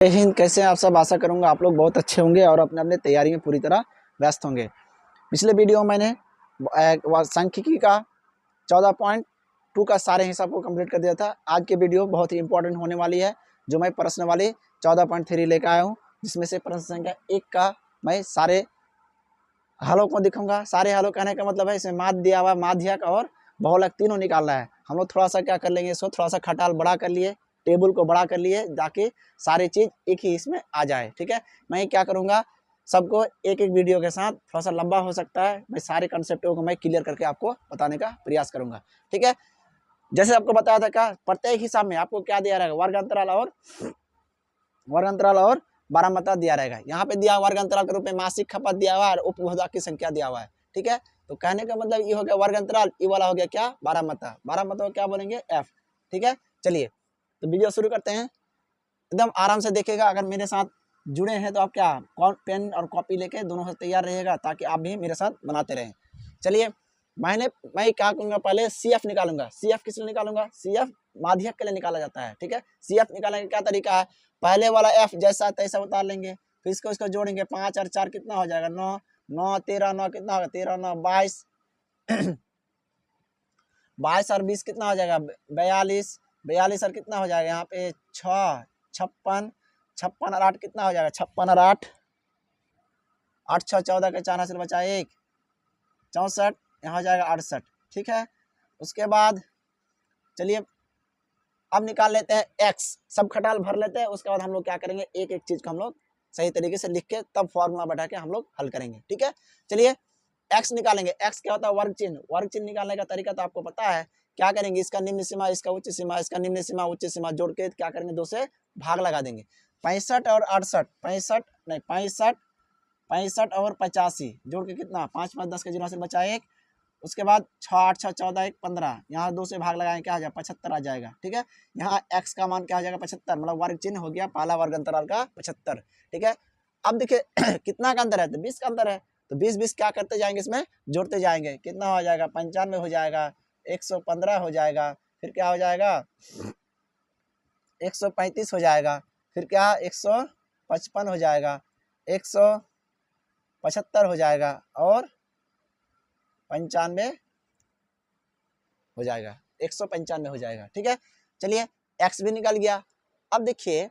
जय हिंद। कैसे हैं आप सब? आशा करूंगा आप लोग बहुत अच्छे होंगे और अपने अपने तैयारी में पूरी तरह व्यस्त होंगे। पिछले वीडियो में मैंने सांख्यिकी का 14.2 का सारे हिसाब को कंप्लीट कर दिया था। आज की वीडियो बहुत ही इंपॉर्टेंट होने वाली है, जो मैं प्रश्न वाली 14.3 लेकर आया हूँ, जिसमें से प्रश्न संख्या 1 का मैं सारे हलों को दिखाऊंगा। सारे हलों कहने का मतलब है इसमें माध्य दिया हुआ, माध्यक और बहुलक तीनों निकालना है। हम लोग थोड़ा सा क्या कर लेंगे, इसको थोड़ा सा खटाल बड़ा कर लिए, टेबल को बड़ा कर लिए, ताकि सारी चीज़ एक ही इसमें आ जाए। ठीक है, मैं क्या करूँगा, सबको एक एक वीडियो के साथ, थोड़ा सा लंबा हो सकता है, मैं सारे कंसेप्टों को मैं क्लियर करके आपको बताने का प्रयास करूँगा। ठीक है, जैसे आपको बताया था, क्या प्रत्येक हिसाब में आपको क्या दिया रहेगा, वर्ग अंतराल और बारहमता दिया रहेगा। यहाँ पे दिया वर्ग अंतराल के रूप में मासिक खपत दिया हुआ है और उपभोक्ता की संख्या दिया हुआ है। ठीक है, तो कहने का मतलब ये हो गया वर्ग अंतराल, ये वाला हो गया क्या, बारहमता। बारहमता को क्या बोलेंगे, एफ। ठीक है, चलिए तो वीडियो शुरू करते हैं। एकदम आराम से देखिएगा। अगर मेरे साथ जुड़े हैं तो आप क्या पेन और कॉपी लेके दोनों से तैयार रहिएगा, ताकि आप भी मेरे साथ बनाते रहें। चलिए, मैं क्या करूँगा, पहले सी एफ निकालूंगा। सी एफ किस लिए निकालूंगा, सी एफ माध्यक के लिए निकाला जाता है। ठीक है, सी एफ निकालने का क्या तरीका है, पहले वाला एफ जैसा तैसा उतार लेंगे, फिर इसको जोड़ेंगे। 5 और 4 कितना हो जाएगा, 9। 9 13 9 कितना होगा, 13 9 22। 22 और 20 कितना हो जाएगा, 42। 42 और कितना हो जाएगा यहाँ पे 6, 56। 56 और 8 कितना हो जाएगा, 56 और 8, 8 6 14 के 4 हासिल बचा 1, 64। यहाँ हो जाएगा 68। ठीक है, उसके बाद चलिए अब निकाल लेते हैं एक्स। सब खटाल भर लेते हैं। उसके बाद हम लोग क्या करेंगे, एक एक चीज को हम लोग सही तरीके से लिख के तब फॉर्मूला बैठा के हम लोग हल करेंगे। ठीक है, चलिए एक्स निकालेंगे। एक्स क्या होता है, वर्ग चिन्ह। वर्ग चिन्ह निकालने का तरीका तो आपको पता है। क्या करेंगे, इसका निम्न सीमा, इसका उच्च सीमा, इसका निम्न सीमा, उच्च सीमा जोड़ के क्या करेंगे, 2 से भाग लगा देंगे। 65 और 68, 65 नहीं 65, 65 और 85 जोड़ के कितना, 5 5 10 के 0 से बचा 1। उसके बाद 6 8 6 14 1 15, यहाँ 2 से भाग लगाएं, क्या आ जाएगा, 75 आ जाएगा। ठीक है, यहाँ x का मान क्या आ जाएगा, 75, मतलब वर्ग चिन्ह हो गया पहला वर्ग अंतराल का 75। ठीक है, अब देखिए कितना का अंतर है, तो 20 का अंतर है। तो 20 20 क्या करते जाएंगे, इसमें जोड़ते जाएंगे। कितना हो जाएगा, 95 हो जाएगा, 115 हो जाएगा, फिर क्या हो जाएगा, 135 हो जाएगा, फिर क्या 155 हो जाएगा, 175 हो जाएगा और 95 हो जाएगा, 195 हो जाएगा। ठीक है, चलिए एक्स भी निकल गया। अब देखिए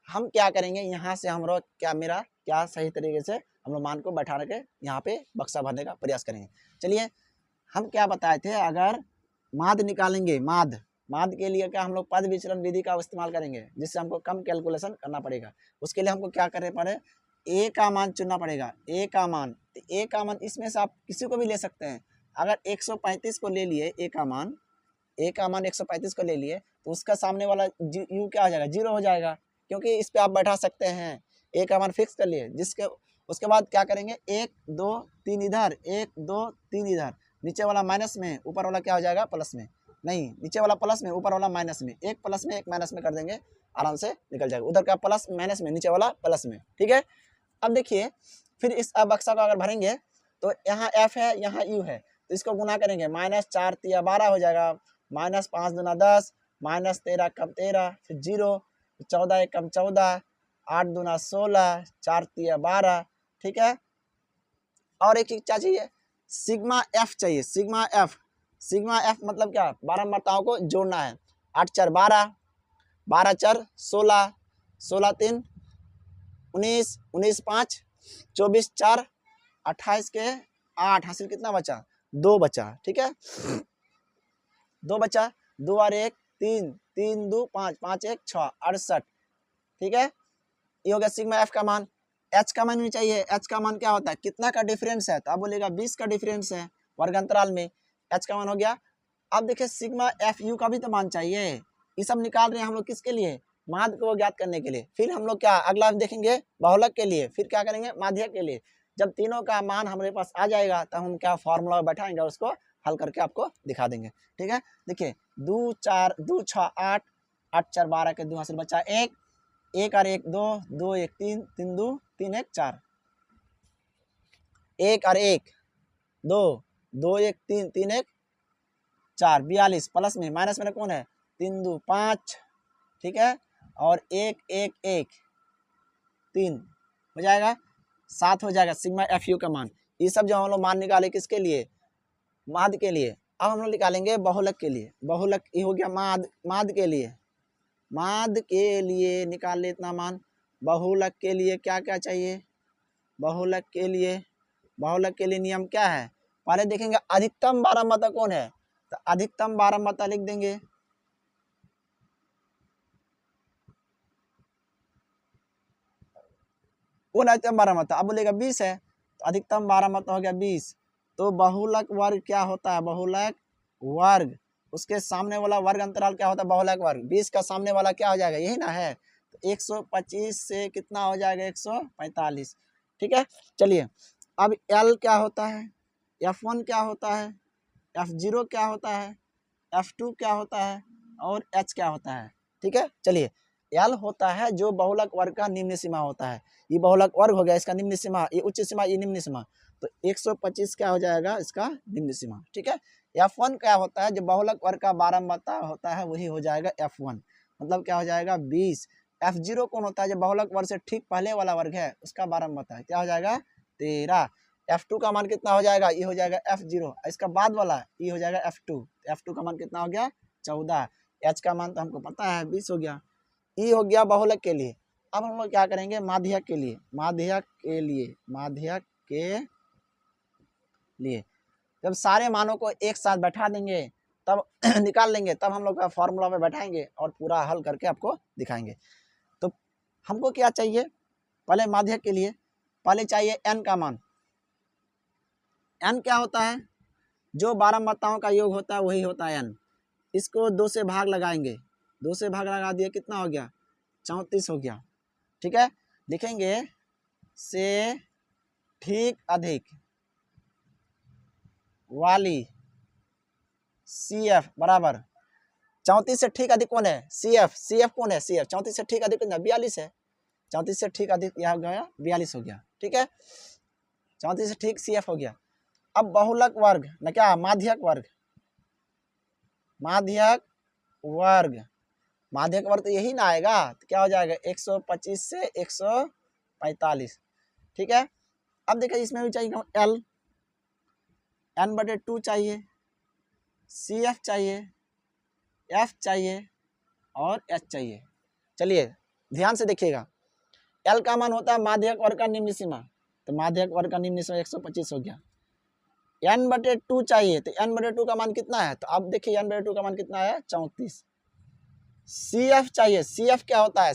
हम क्या करेंगे, यहाँ से हम लोग क्या सही तरीके से हम लोग मान को बैठा के यहाँ पे बक्सा भरने का प्रयास करेंगे। चलिए, हम क्या बताए थे, अगर माध्य निकालेंगे, माध्य के लिए क्या हम लोग पद विचलन विधि का इस्तेमाल करेंगे, जिससे हमको कम कैलकुलेशन करना पड़ेगा। उसके लिए हमको क्या करना पड़े, ए का मान चुनना पड़ेगा। ए का मान, तो ए का मान इसमें से आप किसी को भी ले सकते हैं। अगर 135 को ले लिए, ए का मान 135 को ले लिए, तो उसका सामने वाला यू क्या हो जाएगा, 0 हो जाएगा, क्योंकि इस पे आप बैठा सकते हैं। ए का मान फिक्स कर लिए, जिसके उसके बाद क्या करेंगे, 1 2 3 इधर, 1 2 3 इधर, नीचे वाला माइनस में, ऊपर वाला क्या हो जाएगा, प्लस में। नहीं, नीचे वाला प्लस में, ऊपर वाला माइनस में। एक प्लस में एक माइनस में कर देंगे, आराम से निकल जाएगा। उधर का प्लस माइनस में, नीचे वाला प्लस में। ठीक है, अब देखिए फिर इस बक्सा को अगर भरेंगे, तो यहाँ एफ है, यहाँ यू है, तो इसको गुना करेंगे। -4 3 12 हो जाएगा, -5 दूना 10, -13 कम 13, फिर 0, 14 1 कम 14, 8 दूना 16, 4 3 12। ठीक है, और एक चीज क्या चाहिए, सिग्मा एफ चाहिए। सिग्मा एफ मतलब क्या, बारहमताओं को जोड़ना है। 8 4 12, 12 4 16, 16 3 19, 19 5 24 4 28 के 8 हासिल कितना बचा, 2 बचा। ठीक है, 2 बचा, 2 और 1 3, 3 2 5, 5 1 6, 68। ठीक है, ये हो गया सिग्मा एफ का मान। एच का मान भी चाहिए। एच का मान क्या होता है, कितना का डिफरेंस है, तो आप बोलेगा 20 का डिफरेंस है वर्ग अंतराल में। एच का मान हो गया। अब देखिए सिग्मा एफ यू का भी तो मान चाहिए। ये सब निकाल रहे हैं हम लोग किसके लिए, माध्य को ज्ञात करने के लिए। फिर हम लोग क्या अगला देखेंगे, बहुलक के लिए, फिर क्या करेंगे, माध्यक के लिए। जब तीनों का मान हमारे पास आ जाएगा, तब हम क्या फॉर्मूला बैठाएंगे और उसको हल करके आपको दिखा देंगे। ठीक है, देखिए 2 4 2 6 8, 8 4 12 के 2 हासिल बचा 1, 1 और 1 2, 2 1 3, 3 2 3 1 4, 1 और 1 2, 2 1 3, 3 1 4, 42 प्लस में, माइनस में कौन है, 3 2 5। ठीक है, और 1 1 1 3 हो जाएगा, 7 हो जाएगा सिग्मा एफ यू का मान। ये सब जो हम लोग मान निकाले किसके लिए, माध्य के लिए। अब हम लोग निकालेंगे बहुलक के लिए। बहुलक ये हो गया माध्य के लिए, माध्य के लिए निकाल ले इतना मान। बहुलक के लिए क्या क्या चाहिए, बहुलक के लिए नियम क्या है, पहले देखेंगे अधिकतम बारहमाता कौन है, तो अधिकतम बारहमाता लिख देंगे, कौन अधिकतम बारहमाता, अब बोलेगा 20 है, तो अधिकतम बारहमाता हो गया 20। तो बहुलक वर्ग क्या होता है, बहुलक वर्ग, उसके सामने वाला वर्ग अंतराल क्या होता है, बहुलक वर्ग, 20 का सामने वाला क्या हो जाएगा, यही ना है, तो 125 से कितना हो जाएगा 145। ठीक है, चलिए अब L क्या होता है, F1 क्या होता है, F0 क्या होता है, F2 क्या होता है और H क्या होता है। ठीक है, चलिए L होता है जो बहुलक वर्ग का निम्न सीमा होता है, ये बहुलक वर्ग हो गया, इसका निम्न सीमा, ये उच्च सीमा, ये निम्न सीमा, तो 125 क्या हो जाएगा इसका निम्न सीमा। ठीक है, F1 क्या होता है, जो बहुलक वर्ग का बारहमाता होता है वही हो जाएगा F1, मतलब क्या हो जाएगा 20। F0 कौन होता है, जो बहुलक वर्ग से ठीक पहले वाला वर्ग है उसका बारहमाता है, क्या हो जाएगा 13। F2 का मान कितना हो जाएगा, ये हो जाएगा F0, इसका बाद वाला ये हो जाएगा F2, F2 का मान कितना हो गया 14। H का मान तो हमको पता है 20 हो गया। ई हो गया बहुलक के लिए। अब हम लोग क्या करेंगे माध्यक के लिए, माध्यक के लिए जब सारे मानों को एक साथ बैठा देंगे तब निकाल लेंगे, तब हम लोग का फॉर्मूला में बैठाएंगे और पूरा हल करके आपको दिखाएंगे। तो हमको क्या चाहिए, पहले माध्यक के लिए पहले चाहिए n का मान। n क्या होता है, जो बारहमाताओं का योग होता है वही होता है n। इसको 2 से भाग लगाएंगे, 2 से भाग लगा दिए कितना हो गया 34 हो गया। ठीक है, लिखेंगे से ठीक अधिक वाली CF बराबर 34 से ठीक अधिक कौन है CF कौन है CF 34 से ठीक अधिक 42 है, 34 से ठीक अधिक यह हो गया 42 हो गया। ठीक है, 34 से ठीक CF हो गया। अब बहुलक वर्ग न क्या माध्यक वर्ग, माध्यक वर्ग तो यही ना आएगा, तो क्या हो जाएगा 125 से 145। ठीक है, अब देखिए इसमें भी चाहिए L, n/2 चाहिए, CF चाहिए, F चाहिए और H चाहिए। चलिए ध्यान से देखिएगा, L का मान होता है माध्यक वर्ग का निम्न सीमा, तो माध्यक वर्ग का निम्न सीमा 125 हो गया। n/2 चाहिए, तो n/2 का मान कितना है, तो अब देखिए n/2 का मान कितना है 34। CF चाहिए, CF क्या होता है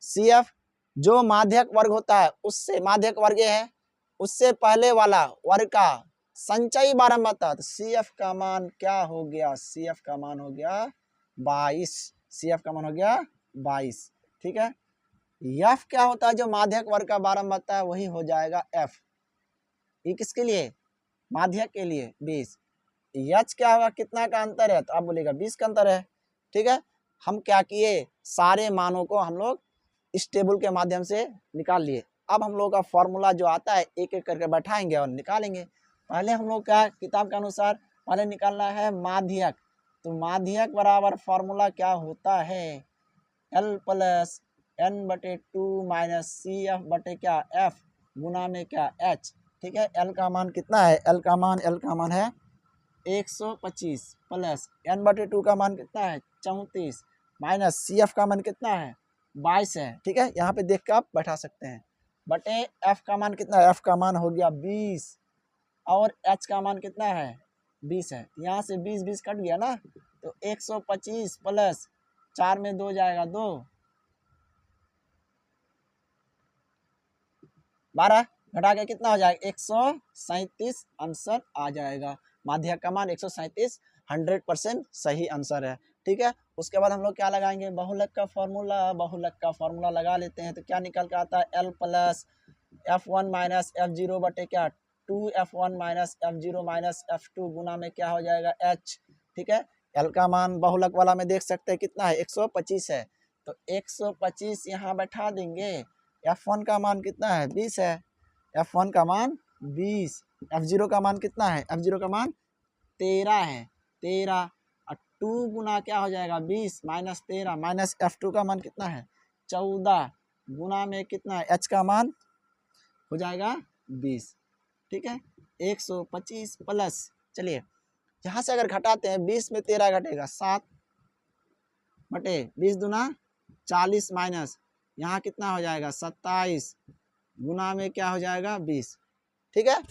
CF जो माध्यक वर्ग होता है उससे, माध्यक वर्ग है उससे पहले वाला वर्ग का संचयी बारहमाता, तो CF का मान क्या हो गया, CF का मान हो गया 22, CF का मान हो गया 22। ठीक है, F क्या होता है जो माध्यक वर्ग का बारहमाता है वही हो जाएगा F, ये किसके लिए माध्यक के लिए 20। H क्या होगा, कितना का अंतर है, तो आप बोलेगा 20 का अंतर है। ठीक है, हम क्या किए सारे मानों को हम लोग इस टेबल के माध्यम से निकाल लिए। अब हम लोग का फॉर्मूला जो आता है एक एक करके बैठाएंगे और निकालेंगे। पहले हम लोग का किताब के अनुसार पहले निकालना है माध्यक, तो माध्यक बराबर फॉर्मूला क्या होता है L plus n/2 minus CF बटे क्या F गुना में क्या H। ठीक है, L का मान कितना है, L का मान है 125 प्लस n/2 का मान कितना है 34 माइनस CF का मान कितना है 22 है। ठीक है, यहाँ पे देख कर आप बैठा सकते हैं, बटे F का मान कितना है, F का मान हो गया 20 और H का मान कितना है 20 है, यहाँ से 20 कट गया ना, तो 125 प्लस 4 में 2 जाएगा 2, 12 घटा के कितना हो जाएगा 137 आंसर आ जाएगा। माध्यक का मान 137 100% सही आंसर है। ठीक है, उसके बाद हम लोग क्या लगाएंगे बहुलक का फॉर्मूला लगा लेते हैं, तो क्या निकल के आता है L plus F1 minus F0 बटे क्या 2F1 minus F0 minus F2 गुना में क्या हो जाएगा H। ठीक है, L का मान बहुलक वाला में देख सकते हैं कितना है 125 है, तो 125 यहाँ बैठा देंगे। F1 का मान कितना है 20 है, F1 का मान 20, F0 का मान कितना है, F0 का मान 13 है, 13 और 2 गुना क्या हो जाएगा 20 माइनस 13 माइनस F2 का मान कितना है 14 गुना में कितना, h का मान हो जाएगा 20, ठीक है। 125 प्लस, चलिए यहाँ से अगर घटाते हैं 20 में 13 घटेगा 7 बटे 20 दूना 40 माइनस यहाँ कितना हो जाएगा 27 गुना में क्या हो जाएगा 20, ठीक है।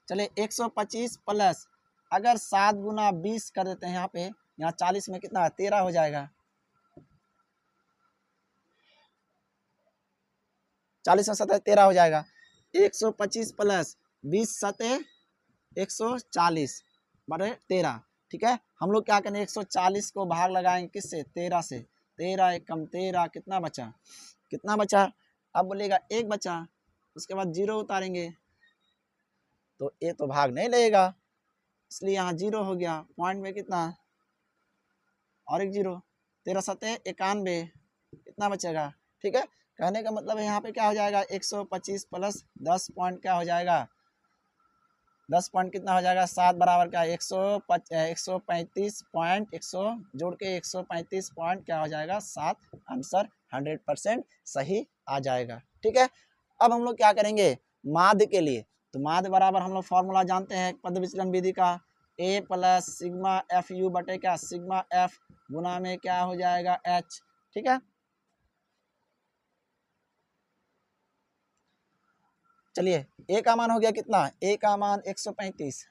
चलिए 125 प्लस अगर 7 गुना 20 कर देते हैं यहाँ पे, यहाँ 40 में कितना 13 हो जाएगा, 40 में 7 13 हो जाएगा। 125 प्लस 20 7 140 बटे 13, ठीक है। हम लोग क्या करेंगे 140 को भाग लगाएंगे किससे 13 से, 13 एक कम 13 कितना बचा, कितना बचा, अब बोलेगा 1 बचा, उसके बाद 0 उतारेंगे तो ये तो भाग नहीं लगेगा, इसलिए यहाँ 0 हो गया। पॉइंट में कितना और एक 0, 13 7 91 कितना बचेगा, ठीक है। कहने का मतलब है यहाँ पे क्या हो जाएगा 125 प्लस 10 पॉइंट क्या हो जाएगा, 10 पॉइंट कितना हो जाएगा 7 बराबर क्या 135 पॉइंट 100 जोड़ के 135 पॉइंट क्या हो जाएगा 7, आंसर 100% सही आ जाएगा, ठीक है। अब हम लोग क्या करेंगे माध्य के लिए, तो माध्य बराबर हम लोग फॉर्मूला जानते हैं पद विचलन विधि का, a plus sigma F you बटे क्या सिग्मा एफ गुना में क्या हो जाएगा h, ठीक है। चलिए a का मान हो गया कितना, a का मान 135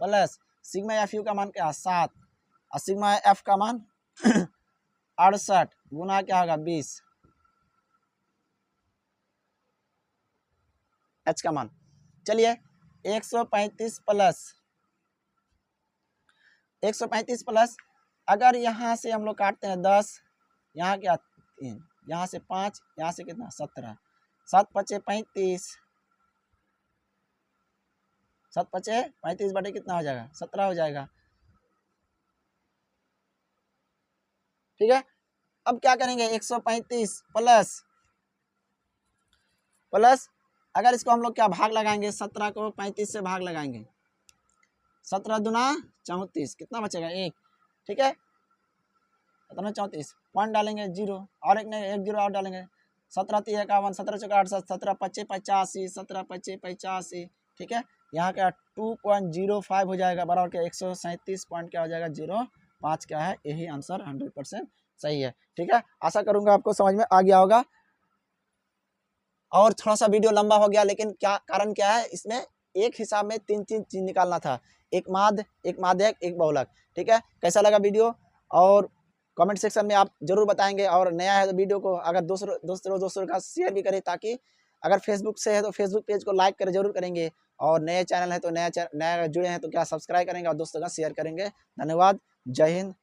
प्लस सिग्मा एफ यू का मान क्या 7 और सिग्मा एफ का मान 68 गुना क्या होगा 20, h का मान। चलिए 135 प्लस अगर यहाँ से हम लोग काटते हैं 10, यहाँ क्या 3, यहाँ से 5, यहाँ से कितना 17, 7 5 35, 7 5 35 बटे कितना हो जाएगा 17 हो जाएगा, ठीक है। अब क्या करेंगे 135 प्लस अगर इसको हम लोग क्या भाग लगाएंगे 17 को 35 से भाग लगाएंगे, 17 दूना 34 कितना बचेगा 1, ठीक है। 17 34 पॉइंट डालेंगे 0 और एक नहीं 1 0 और डालेंगे, 17 3 51 17 4 68 17 25 85 17 25 85, ठीक है। यहाँ क्या 2.05 हो जाएगा बराबर क्या 137 पॉइंट क्या हो जाएगा 05 क्या है, यही आंसर 100% सही है, ठीक है। आशा करूंगा आपको समझ में आ गया होगा। और थोड़ा सा वीडियो लंबा हो गया, लेकिन क्या कारण क्या है इसमें एक हिसाब में 3 चीज निकालना था, एक माध्य एक माध्यक एक बहुलक, ठीक है। कैसा लगा वीडियो और कमेंट सेक्शन में आप जरूर बताएंगे, और नया है तो वीडियो को अगर दोस्तों का शेयर भी करें, ताकि अगर फेसबुक से है तो फेसबुक पेज को लाइक कर जरूर करेंगे, और नए चैनल है तो नया जुड़े हैं तो क्या सब्सक्राइब करेंगे और दोस्तों का शेयर करेंगे। धन्यवाद, जय हिंद।